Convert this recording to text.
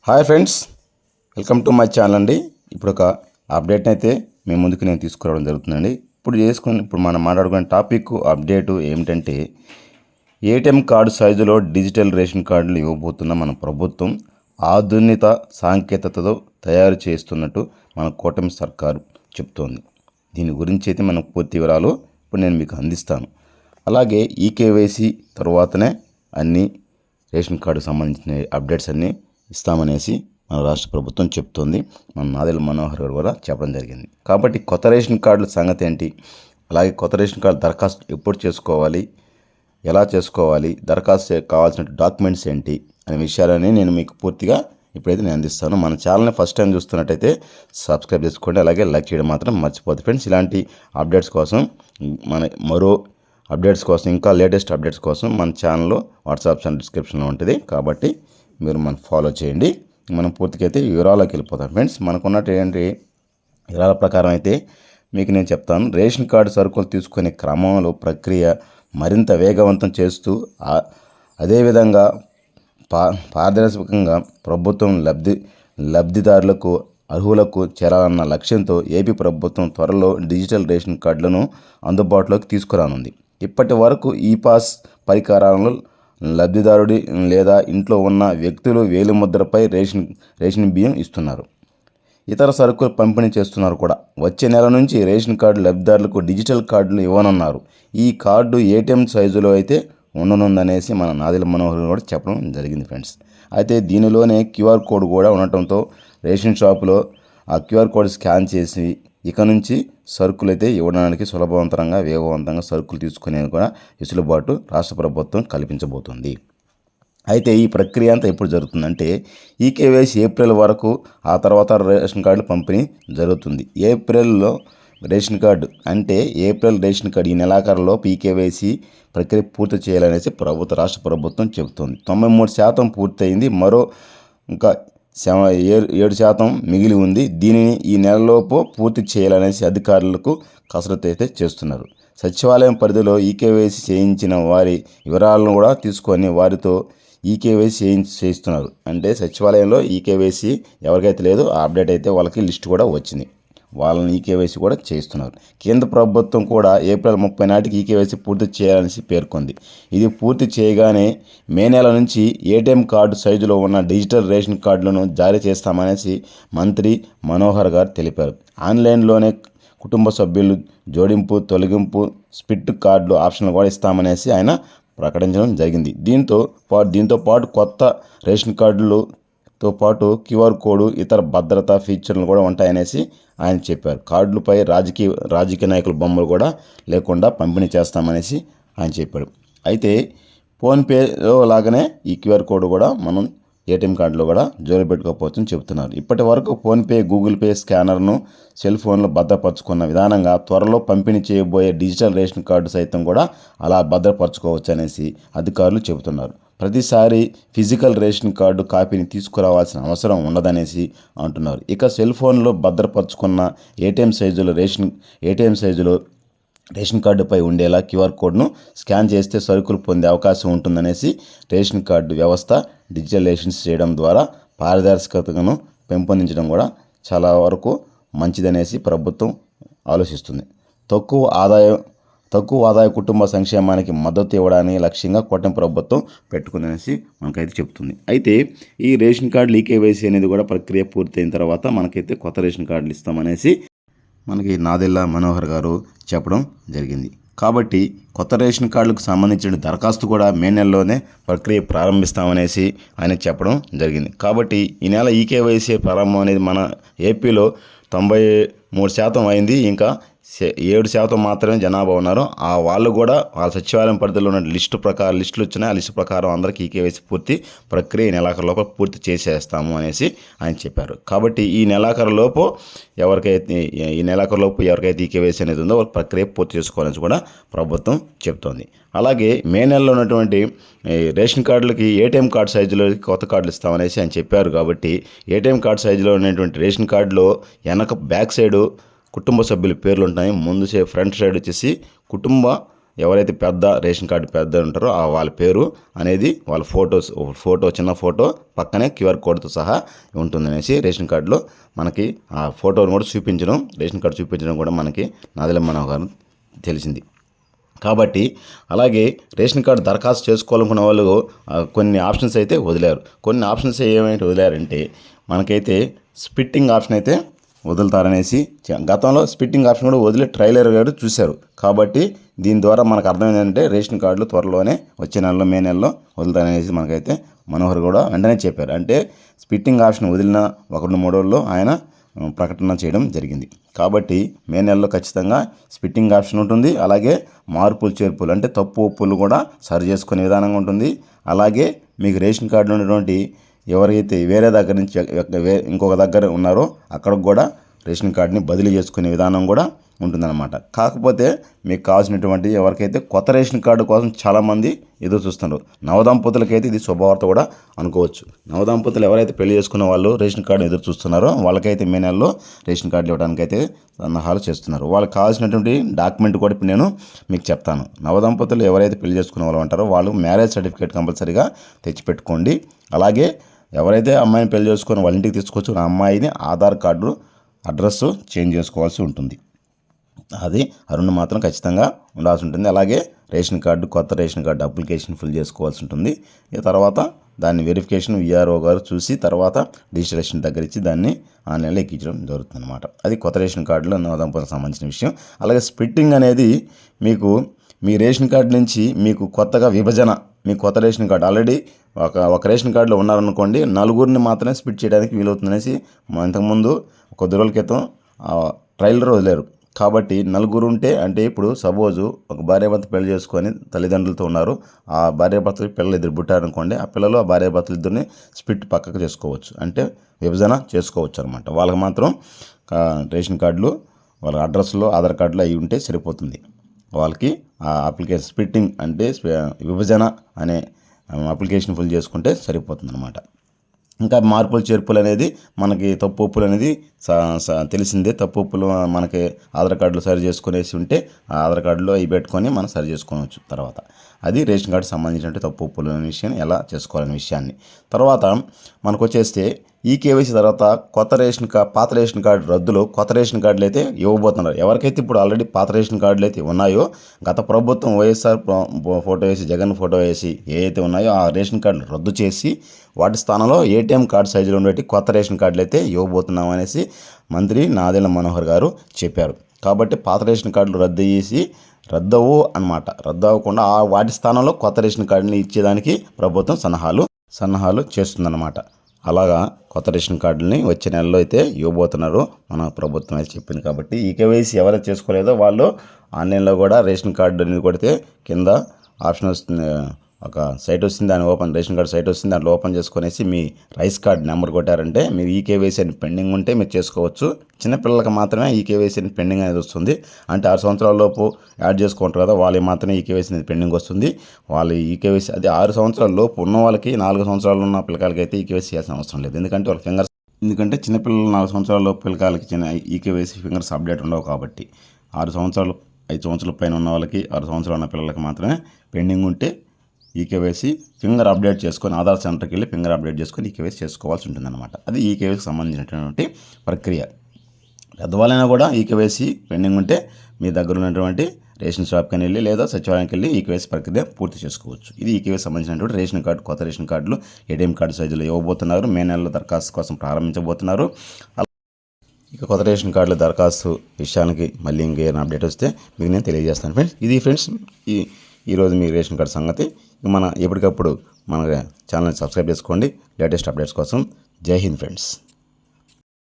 Hi friends, welcome to my channel అండి. ఇప్పుడు ఒక అప్డేట్ అయితే మీ ముందుకు నేను తీసుకురావడం జరుగుతుందండి. ఇప్పుడు మనం మాట్లాడుకునే టాపిక్ అప్డేటు ఏమిటంటే ఏటీఎం కార్డు సైజులో డిజిటల్ రేషన్ కార్డులు ఇవ్వబోతున్న మన ప్రభుత్వం ఆధునిక సాంకేతికతతో తయారు చేస్తున్నట్టు మన కూటమి సర్కారు చెప్తోంది. దీని గురించి అయితే మనకు పూర్తి వివరాలు ఇప్పుడు నేను మీకు అందిస్తాను. అలాగే ఈకేవైసీ తర్వాతనే అన్ని రేషన్ కార్డుకు సంబంధించిన అప్డేట్స్ అన్నీ ఇస్తామనేసి మన రాష్ట్ర ప్రభుత్వం చెప్తోంది. మన నాదెళ్ల మనోహర్ గారు కూడా చెప్పడం జరిగింది. కాబట్టి కొత్త రేషన్ కార్డుల సంగతి ఏంటి, అలాగే కొత్త రేషన్ కార్డు దరఖాస్తు ఎప్పుడు చేసుకోవాలి, ఎలా చేసుకోవాలి, దరఖాస్తు కావాల్సిన డాక్యుమెంట్స్ ఏంటి అనే విషయాలని నేను మీకు పూర్తిగా ఇప్పుడైతే నేను అందిస్తాను. మన ఛానల్ని ఫస్ట్ టైం చూస్తున్నట్టయితే సబ్స్క్రైబ్ చేసుకోండి, అలాగే లైక్ చేయడం మాత్రం మర్చిపోద్దు ఫ్రెండ్స్. ఇలాంటి అప్డేట్స్ కోసం అప్డేట్స్ కోసం ఇంకా లేటెస్ట్ అప్డేట్స్ కోసం మన ఛానల్లో వాట్సాప్ ఛానల్ డిస్క్రిప్షన్లో ఉంటుంది. కాబట్టి మీరు మనం ఫాలో చేయండి. మనం పూర్తిగా అయితే వివరాల్లోకి వెళ్ళిపోతాం ఫ్రెండ్స్. మనకున్నటువంటి వివరాల ప్రకారం అయితే మీకు నేను చెప్తాను. రేషన్ కార్డు సరుకులు తీసుకునే క్రమంలో ప్రక్రియ మరింత వేగవంతం చేస్తూ అదేవిధంగా పారదర్శకంగా ప్రభుత్వం లబ్ధిదారులకు అర్హులకు చేరాలన్న లక్ష్యంతో ఏపీ ప్రభుత్వం త్వరలో డిజిటల్ రేషన్ కార్డులను అందుబాటులోకి తీసుకురానుంది. ఇప్పటి వరకు ఈ పాస్ పరికరాలను లబ్ధిదారుడి లేదా ఇంట్లో ఉన్న వ్యక్తులు వేలిముద్రపై రేషన్ బియ్యం ఇస్తున్నారు, ఇతర సరుకులు పంపిణీ చేస్తున్నారు కూడా. వచ్చే నెల నుంచి రేషన్ కార్డు లబ్ధిదారులకు డిజిటల్ కార్డులు ఇవ్వనున్నారు. ఈ కార్డు ఏటీఎం సైజులో అయితే ఉండనుందనేసి మన నాదెళ్ల మనోహర్ కూడా చెప్పడం జరిగింది ఫ్రెండ్స్. అయితే దీనిలోనే క్యూఆర్ కోడ్ కూడా ఉండటంతో రేషన్ షాపులో ఆ క్యూఆర్ కోడ్ స్కాన్ చేసి ఇక నుంచి సరుకులు అయితే ఇవ్వడానికి సులభవంతంగా వేగవంతంగా సరుకులు తీసుకునేది కూడా వెసులుబాటు రాష్ట్ర ప్రభుత్వం కల్పించబోతుంది. అయితే ఈ ప్రక్రియ అంతా ఎప్పుడు జరుగుతుందంటే ఈకేవైసీ ఏప్రిల్ వరకు, ఆ తర్వాత రేషన్ కార్డులు పంపిణీ జరుగుతుంది. ఏప్రిల్లో రేషన్ కార్డు అంటే ఏప్రిల్ రేషన్ కార్డు ఈ నెలాఖరులోపు ఈకేవైసీ ప్రక్రియ పూర్తి చేయాలనేసి రాష్ట్ర ప్రభుత్వం చెబుతుంది. 93% పూర్తయింది. మరో ఇంకా 7% మిగిలి ఉంది. దీనిని ఈ నెలలోపు పూర్తి చేయాలనేసి అధికారులకు కసరత్తు అయితే చేస్తున్నారు. సచివాలయం పరిధిలో ఈకేవైసీ చేయించిన వారి వివరాలను కూడా తీసుకొని వారితో ఈకేవైసీ చేయిస్తున్నారు. అంటే సచివాలయంలో ఈకేవైసీ ఎవరికైతే లేదో ఆ అప్డేట్ అయితే వాళ్ళకి లిస్ట్ కూడా వచ్చింది, వాళ్ళని ఈకేవైసీ కూడా చేయిస్తున్నారు. కేంద్ర ప్రభుత్వం కూడా ఏప్రిల్ 30 నాటికి ఈకేవైసీ పూర్తి చేయాలనేసి పేర్కొంది. ఇది పూర్తి చేయగానే మే నెల నుంచి ఏటీఎం కార్డు సైజులో ఉన్న డిజిటల్ రేషన్ కార్డులను జారీ చేస్తామనేసి మంత్రి మనోహర్ గారు తెలిపారు. ఆన్లైన్లోనే కుటుంబ సభ్యులు జోడింపు, తొలగింపు, స్ప్లిట్ కార్డులు ఆప్షన్లు కూడా ఇస్తామనేసి ఆయన ప్రకటించడం జరిగింది. దీంతో పాటు కొత్త రేషన్ కార్డులతో పాటు క్యూఆర్ కోడ్, ఇతర భద్రతా ఫీచర్లు కూడా ఉంటాయనేసి ఆయన చెప్పారు. కార్డులపై రాజకీయ నాయకుల బొమ్మలు కూడా లేకుండా పంపిణీ చేస్తామనేసి ఆయన చెప్పాడు. అయితే ఫోన్పేలో లాగానే ఈ క్యూఆర్ కోడ్ కూడా మనం ఏటీఎం కార్డులో కూడా జోలు పెట్టుకోకపోవచ్చని చెబుతున్నారు. ఇప్పటి వరకు ఫోన్పే, గూగుల్ పే స్కానర్ను సెల్ ఫోన్లో భద్రపరచుకున్న విధానంగా త్వరలో పంపిణీ చేయబోయే డిజిటల్ రేషన్ కార్డు సైతం కూడా అలా భద్రపరచుకోవచ్చు అనేసి అధికారులు చెబుతున్నారు. ప్రతిసారి ఫిజికల్ రేషన్ కార్డు కాపీని తీసుకురావాల్సిన అవసరం ఉండదనేసి అంటున్నారు. ఇక సెల్ ఫోన్లో భద్రపరచుకున్న ఏటీఎం సైజులో రేషన్ కార్డుపై ఉండేలా క్యూఆర్ కోడ్ను స్కాన్ చేస్తే సరుకులు పొందే అవకాశం ఉంటుందనేసి రేషన్ కార్డు వ్యవస్థ డిజిటలైజేషన్ చేయడం ద్వారా పారదర్శకతను పెంపొందించడం కూడా చాలా వరకు మంచిదనేసి ప్రభుత్వం ఆలోచిస్తుంది. తక్కువ ఆదాయ కుటుంబ సంక్షేమానికి మద్దతు ఇవ్వడానికి లక్ష్యంగా కూటమి ప్రభుత్వం పెట్టుకుందనేసి మనకైతే చెప్తుంది. అయితే ఈ రేషన్ కార్డులు ఈకేవైసీ అనేది కూడా ప్రక్రియ పూర్తయిన తర్వాత మనకైతే కొత్త రేషన్ కార్డులు ఇస్తామనేసి మనకి నాదెళ్ల మనోహర్ గారు చెప్పడం జరిగింది. కాబట్టి కొత్త రేషన్ కార్డులకు సంబంధించిన దరఖాస్తు కూడా మే నెలలోనే ప్రక్రియ ప్రారంభిస్తామనేసి ఆయన చెప్పడం జరిగింది. కాబట్టి ఈ నెల ఈకేవైసీ ప్రారంభం అనేది మన ఏపీలో 93% అయింది. ఇంకా 7% మాత్రమే జనాభా ఉన్నారు. వాళ్ళు కూడా వాళ్ళ సచివాలయం పరిధిలో ఉన్న లిస్టులు వచ్చినాయి. ఆ లిస్టు ప్రకారం అందరికీ ఈకేవైసీ పూర్తి ప్రక్రియ ఈ నెలాఖరు లోపల పూర్తి చేసేస్తాము అనేసి ఆయన చెప్పారు. కాబట్టి ఈ నెలాఖరు లోపు ఎవరికైతే ఈకేవైసీ అనేది ఉందో వాళ్ళ ప్రక్రియ పూర్తి చేసుకోవాలని కూడా ప్రభుత్వం చెప్తోంది. అలాగే మే నెలలో ఉన్నటువంటి రేషన్ కార్డులకి ఏటీఎం కార్డు సైజులో కొత్త కార్డులు ఇస్తామనేసి ఆయన చెప్పారు. కాబట్టి ఏటీఎం కార్డు సైజులో ఉన్నటువంటి రేషన్ కార్డులో వెనక బ్యాక్ సైడు కుటుంబ సభ్యుల పేర్లు ఉంటాయి. ముందు ఫ్రంట్ సైడ్ వచ్చేసి కుటుంబ ఎవరైతే పెద్ద రేషన్ కార్డు పెద్ద ఉంటారో వాళ్ళ పేరు అనేది వాళ్ళ ఫోటో చిన్న ఫోటో పక్కనే QR కోడ్తో సహా ఉంటుందనేసి రేషన్ కార్డులో మనకి ఆ ఫోటోను కూడా రేషన్ కార్డు చూపించడం కూడా మనకి నాదెళ్ల మనోహర్ గారు తెలిసింది. కాబట్టి అలాగే రేషన్ కార్డు దరఖాస్తు చేసుకోవాలనుకున్న వాళ్ళు కొన్ని ఆప్షన్స్ అయితే వదిలారు. కొన్ని ఆప్షన్స్ ఏమైతే వదిలారంటే మనకైతే స్ప్లిట్టింగ్ ఆప్షన్ అయితే వదులుతారనేసి గతంలో స్ప్లిట్టింగ్ ఆప్షన్ కూడా వదిలే ట్రైలర్ గారు చూశారు. కాబట్టి దీని ద్వారా మనకు అర్థమైందంటే రేషన్ కార్డులు త్వరలోనే వచ్చే నెలలో మే నెలలో వదులుతారనేసి మనకైతే మనోహర్ కూడా వెంటనే చెప్పారు. అంటే స్ప్లిట్టింగ్ ఆప్షన్ వదిలిన 1-3 రోజుల్లో ఆయన ప్రకటన చేయడం జరిగింది. కాబట్టి మే నెలలో ఖచ్చితంగా స్ప్లిట్టింగ్ ఆప్షన్ ఉంటుంది. అలాగే మార్పులు చేర్పులు అంటే తప్పు ఒప్పులు కూడా సరి చేసుకునే విధానంగా ఉంటుంది. అలాగే మీకు రేషన్ కార్డులో ఉన్నటువంటి ఎవరైతే వేరే దగ్గర నుంచి ఇంకొక దగ్గర ఉన్నారో అక్కడికి కూడా రేషన్ కార్డుని బదిలీ చేసుకునే విధానం కూడా ఉంటుందన్నమాట. కాకపోతే మీకు కావాల్సినటువంటి ఎవరికైతే కొత్త రేషన్ కార్డు కోసం చాలామంది ఎదురు చూస్తున్నారు. నవదంపతులకైతే ఇది శుభవార్త కూడా అనుకోవచ్చు. నవదంపతులు ఎవరైతే పెళ్లి చేసుకున్న వాళ్ళు రేషన్ కార్డు ఎదురు చూస్తున్నారో వాళ్ళకైతే మే నెలలో రేషన్ కార్డులు ఇవ్వడానికైతే సన్నాహాలు చేస్తున్నారు. వాళ్ళకి కావాల్సినటువంటి డాక్యుమెంట్ కూడా ఇప్పుడు నేను మీకు చెప్తాను. నవదంపతులు ఎవరైతే పెళ్లి చేసుకున్న వాళ్ళు ఉంటారో వాళ్ళు మ్యారేజ్ సర్టిఫికేట్ కంపల్సరీగా తెచ్చిపెట్టుకోండి. అలాగే ఎవరైతే అమ్మాయిని పెళ్లి చేసుకొని వాళ్ళ ఇంటికి తీసుకొచ్చి ఆ అమ్మాయిని ఆధార్ కార్డు అడ్రస్ చేంజ్ చేసుకోవాల్సి ఉంటుంది. అది అరుణ్ మాత్రం ఖచ్చితంగా ఉండాల్సి ఉంటుంది. అలాగే కొత్త రేషన్ కార్డు అప్లికేషన్ ఫిల్ చేసుకోవాల్సి ఉంటుంది. ఈ తర్వాత దాన్ని వెరిఫికేషన్ VRO గారు చూసి తర్వాత రిజిస్ట్రేషన్ దగ్గర ఇచ్చి దాన్ని ఆన్లైన్లో ఎక్కించడం జరుగుతుంది అన్నమాట. అది కొత్త రేషన్ కార్డులో నవదంపతులకు సంబంధించిన విషయం. అలాగే స్ప్లిట్టింగ్ అనేది మీకు మీ రేషన్ కార్డు నుంచి మీకు కొత్తగా మీ కొత్త రేషన్ కార్డు ఆల్రెడీ ఒక రేషన్ కార్డులో ఉన్నారనుకోండి, 4 మాత్రమే స్ప్లిట్ చేయడానికి వీలవుతుందనేసి ఇంతకుముందు కొద్ది రోజుల క్రితం ట్రైలర్ వదిలేరు. కాబట్టి 4 ఉంటే అంటే ఇప్పుడు సపోజు ఒక భార్యాభర్త పెళ్లి చేసుకొని తల్లిదండ్రులతో ఉన్నారు. ఆ భార్యాభర్తలు పిల్లలు ఇద్దరు పుట్టారనుకోండి, ఆ పిల్లలు ఆ భార్యాభర్తలు ఇద్దరిని స్ప్లిట్ పక్కకు చేసుకోవచ్చు, అంటే విభజన చేసుకోవచ్చు అనమాట. వాళ్ళకి మాత్రం రేషన్ కార్డులు వాళ్ళ అడ్రస్లో ఆధార్ కార్డులు అవి ఉంటే సరిపోతుంది. వాళ్ళకి ఆ అప్లికేషన్ స్ప్లిట్టింగ్ అంటే విభజన అనే అప్లికేషన్ ఫిల్ చేసుకుంటే సరిపోతుంది అనమాట. ఇంకా మార్పులు చేర్పులు అనేది మనకి తప్పు ఒప్పులు అనేది తెలిసిందే. తప్పు ఒప్పులు మనకి ఆధార్ కార్డులో సరి చేసుకునేసి ఉంటే ఆ ఆధార్ కార్డులో అవి పెట్టుకొని మనం సరి చేసుకోవచ్చు. తర్వాత అది రేషన్ కార్డు సంబంధించిన తప్పు ఒప్పులు అనే విషయాన్ని ఎలా చేసుకోవాలనే విషయాన్ని. తర్వాత మనకు వచ్చేస్తే KYC తర్వాత పాత రేషన్ కార్డు రద్దులో కొత్త రేషన్ కార్డులు అయితే ఇవ్వబోతున్నారు. ఎవరికైతే ఇప్పుడు ఆల్రెడీ పాత రేషన్ కార్డులు అయితే ఉన్నాయో, గత ప్రభుత్వం వైఎస్ఆర్ ఫోటో వేసి జగన్ ఫోటో వేసి ఏవైతే ఉన్నాయో ఆ రేషన్ కార్డులు రద్దు చేసి వాటి స్థానంలో ATM కార్డు సైజులో ఉండేటి కొత్త రేషన్ కార్డులు అయితే ఇవ్వబోతున్నాం అనేసి మంత్రి నాదెళ్ల మనోహర్ గారు చెప్పారు. కాబట్టి పాత రేషన్ కార్డులు రద్దవు అనమాట. రద్దు అవ్వకుండా వాటి స్థానంలో కొత్త రేషన్ కార్డుని ఇచ్చేదానికి ప్రభుత్వం సన్నాహాలు చేస్తుందన్నమాట. అలాగా కొత్త రేషన్ కార్డులని వచ్చే నెలలో అయితే ఇవ్వబోతున్నారు మన ప్రభుత్వం అయితే చెప్పింది. కాబట్టి KYC ఎవరైతే చేసుకోలేదో వాళ్ళు ఆన్లైన్లో కూడా రేషన్ కార్డు అనేది కొడితే కింద ఆప్షన్ వస్తుంది, ఒక సైట్ వస్తుంది, దాన్ని రేషన్ కార్డు సైట్ వస్తుంది, దాంట్లో ఓపెన్ చేసుకునేసి మీ రైస్ కార్డు నెంబర్ కొట్టారంటే మీరు KYC అని పెండింగ్ ఉంటే మీరు చేసుకోవచ్చు. చిన్నపిల్లలకి మాత్రమే KYC అని పెండింగ్ అనేది వస్తుంది. అంటే 6 సంవత్సరాల లోపు యాడ్ చేసుకుంటారు కదా, వాళ్ళకి మాత్రమే KYC అనేది పెండింగ్ వస్తుంది. వాళ్ళు KYC అది 6 సంవత్సరాల లోపు ఉన్న వాళ్ళకి, 4 సంవత్సరాలు ఉన్న పిల్లకాయలకి అయితే KYC చేయాల్సిన అవసరం లేదు. ఎందుకంటే చిన్నపిల్లలు 4 సంవత్సరాల లోపు పిల్లకాయలకి KYC ఫింగర్స్ అప్డేట్ ఉండవు. కాబట్టి 5 సంవత్సరాల పైన ఉన్న వాళ్ళకి, 6 సంవత్సరాలు ఉన్న పిల్లలకి మాత్రమే పెండింగ్ ఉంటే KYC ఫింగర్ అప్డేట్ చేసుకొని ఆధార్ సెంటర్కి వెళ్ళి ఫింగర్ అప్డేట్ చేసుకొని KYC చేసుకోవాల్సి ఉంటుందన్నమాట. అది KYCకి సంబంధించినటువంటి ప్రక్రియ. పెద్దవాళ్ళైనా కూడా KYC పెండింగ్ ఉంటే మీ దగ్గర ఉన్నటువంటి రేషన్ షాప్కి వెళ్ళి లేదా సచివాలయానికి వెళ్ళి KYC ప్రక్రియ పూర్తి చేసుకోవచ్చు. ఇది KYC సంబంధించినటువంటి రేషన్ కార్డు, కొత్త రేషన్ కార్డులు ATM కార్డు సైజులో ఇవ్వబోతున్నారు. మే నెలలో దరఖాస్తు కోసం ప్రారంభించబోతున్నారు. ఇక కొత్త రేషన్ కార్డుల దరఖాస్తు విషయానికి మళ్ళీ ఇంకేమైనా అప్డేట్ వస్తే మీకు నేను తెలియజేస్తాను ఫ్రెండ్స్. ఇది ఫ్రెండ్స్ ఈరోజు మీ రేషన్ కార్డు సంగతి. ఎప్పటికప్పుడు మన ఛానల్ని సబ్స్క్రైబ్ చేసుకోండి లేటెస్ట్ అప్డేట్స్ కోసం. జై హింద్ ఫ్రెండ్స్.